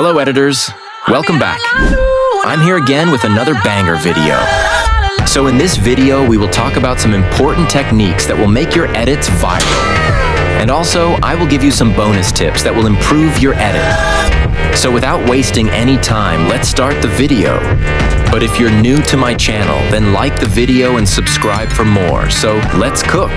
Hello editors, welcome back. I'm here again with another banger video. So in this video, we will talk about some important techniques that will make your edits viral. And also, I will give you some bonus tips that will improve your edit. So without wasting any time, let's start the video. But if you're new to my channel, then like the video and subscribe for more. So let's cook.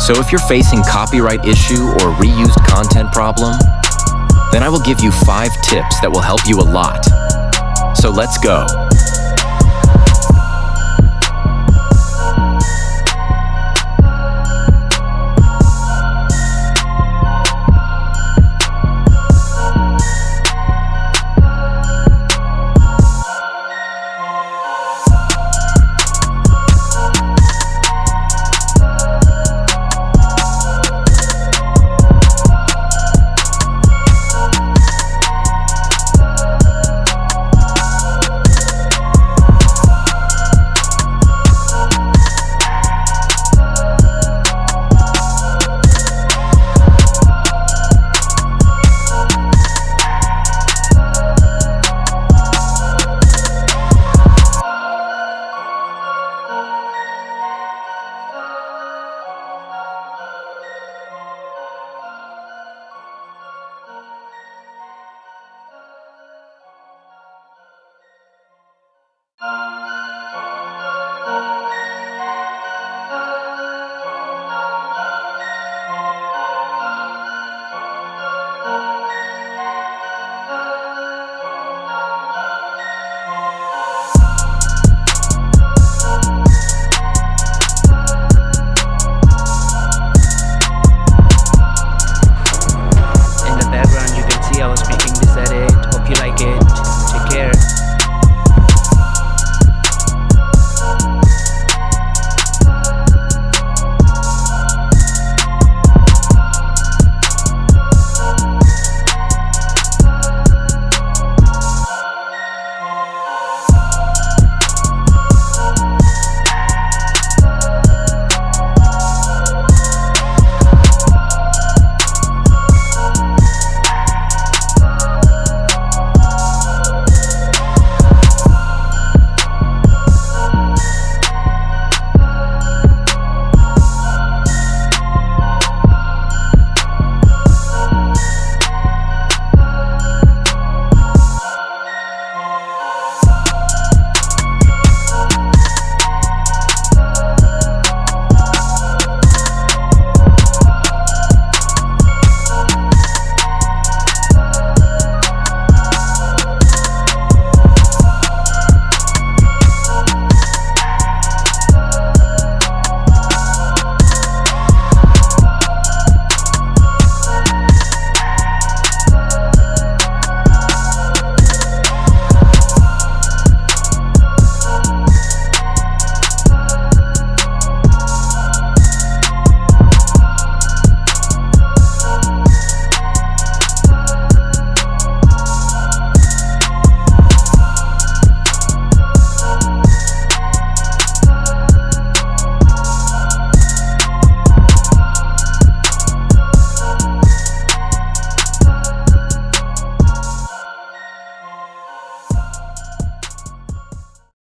So if you're facing copyright issue or reused content problem, then I will give you 5 tips that will help you a lot. So let's go.